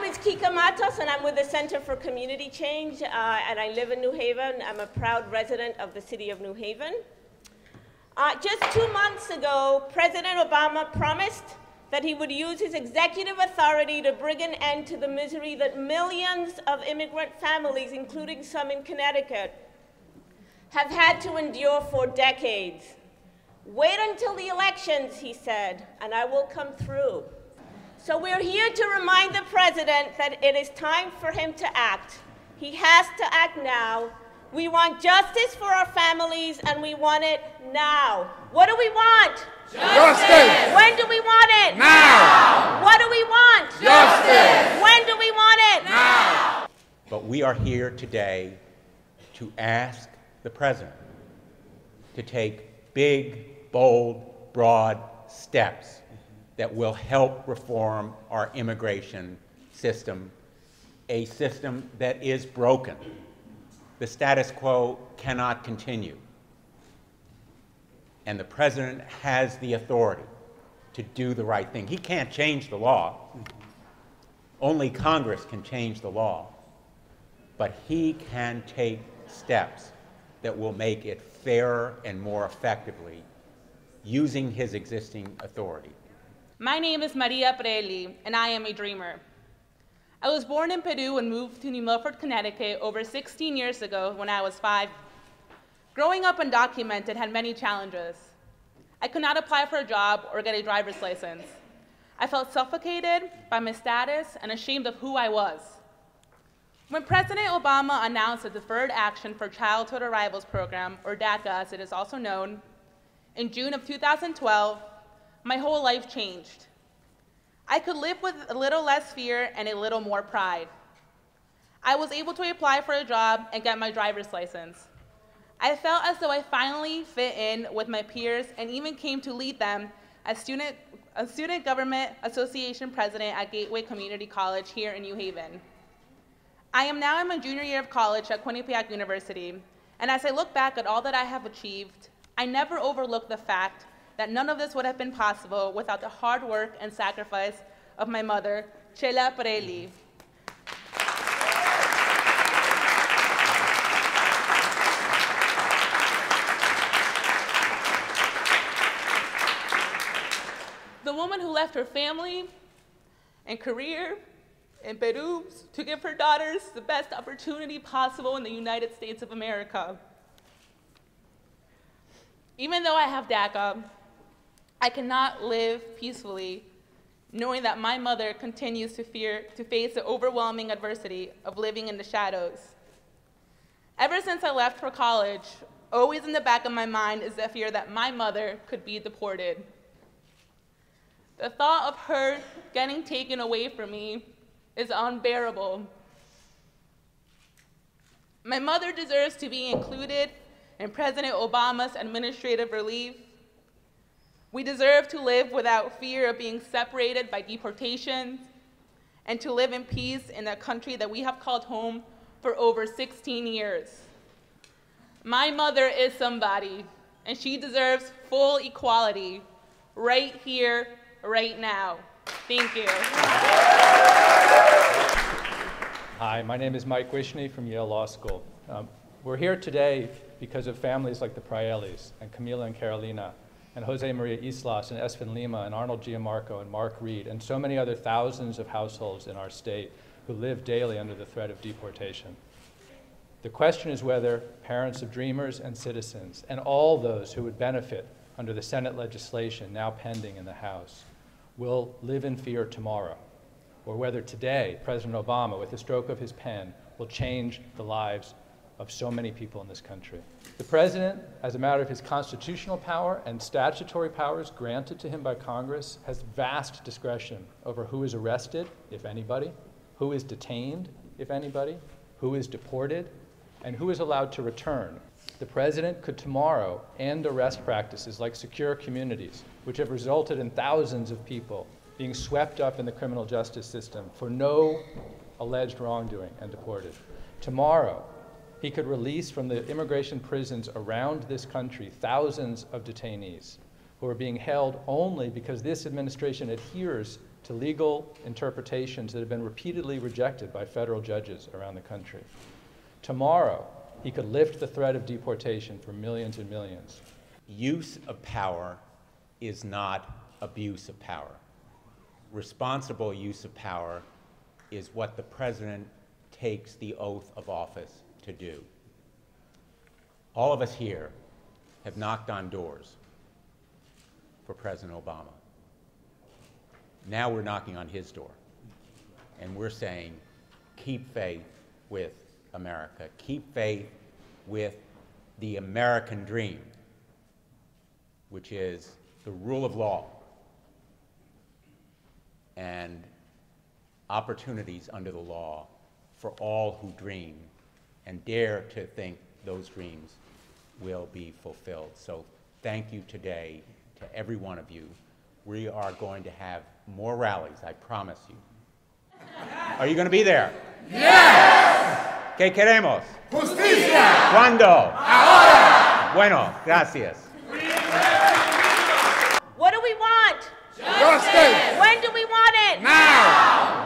is Kika Matos, and I'm with the Center for Community Change, and I live in New Haven. I'm a proud resident of the city of New Haven. Just 2 months ago, President Obama promised that he would use his executive authority to bring an end to the misery that millions of immigrant families, including some in Connecticut, have had to endure for decades. Wait until the elections, he said, and I will come through. So we're here to remind the president that it is time for him to act. He has to act now. We want justice for our families, and we want it now. What do we want? Justice! When do we want it? Now! What do we want? Justice! When do we want it? Now! But we are here today to ask the president to take big, bold, broad steps that will help reform our immigration system, a system that is broken. The status quo cannot continue. And the president has the authority to do the right thing. He can't change the law. Only Congress can change the law. But he can take steps that will make it fairer and more effectively using his existing authority. My name is Maria Praeli, and I am a dreamer. I was born in Peru and moved to New Milford, Connecticut over 16 years ago when I was 5. Growing up undocumented had many challenges. I could not apply for a job or get a driver's license. I felt suffocated by my status and ashamed of who I was. When President Obama announced the Deferred Action for Childhood Arrivals Program, or DACA as it is also known, in June of 2012, my whole life changed. I could live with a little less fear and a little more pride. I was able to apply for a job and get my driver's license. I felt as though I finally fit in with my peers and even came to lead them as Student Government Association president at Gateway Community College here in New Haven. I am now in my junior year of college at Quinnipiac University, and as I look back at all that I have achieved, I never overlook the fact that none of this would have been possible without the hard work and sacrifice of my mother, Maria Praeli. The woman who left her family and career in Peru to give her daughters the best opportunity possible in the United States of America. Even though I have DACA, I cannot live peacefully knowing that my mother continues to face the overwhelming adversity of living in the shadows. Ever since I left for college, always in the back of my mind is the fear that my mother could be deported. The thought of her getting taken away from me is unbearable. My mother deserves to be included in President Obama's administrative relief. We deserve to live without fear of being separated by deportation and to live in peace in a country that we have called home for over 16 years. My mother is somebody, and she deserves full equality right here, right now. Thank you. Hi, my name is Mike Wishnie from Yale Law School. We're here today because of families like the Praelis and Camila and Carolina and Jose Maria Islas and Esvin Lima and Arnold Gianmarco and Mark Reed and so many other thousands of households in our state who live daily under the threat of deportation. The question is whether parents of dreamers and citizens and all those who would benefit under the Senate legislation now pending in the House will live in fear tomorrow, or whether today President Obama, with the stroke of his pen, will change the lives of so many people in this country. The president, as a matter of his constitutional power and statutory powers granted to him by Congress, has vast discretion over who is arrested, if anybody, who is detained, if anybody, who is deported, and who is allowed to return. The president could tomorrow end arrest practices like secure communities, which have resulted in thousands of people being swept up in the criminal justice system for no alleged wrongdoing and deported. Tomorrow, he could release from the immigration prisons around this country thousands of detainees who are being held only because this administration adheres to legal interpretations that have been repeatedly rejected by federal judges around the country. Tomorrow, he could lift the threat of deportation for millions and millions. Use of power is not abuse of power. Responsible use of power is what the president takes the oath of office to do. All of us here have knocked on doors for President Obama. Now we're knocking on his door, and we're saying, keep faith with America. Keep faith with the American dream, which is the rule of law and opportunities under the law for all who dream and dare to think those dreams will be fulfilled. So thank you today to every one of you. We are going to have more rallies, I promise you. Are you going to be there? Yes! ¿Qué queremos? Justicia! ¿Cuándo? Ahora! Bueno, gracias. What do we want? Justice! When do we want it? Now!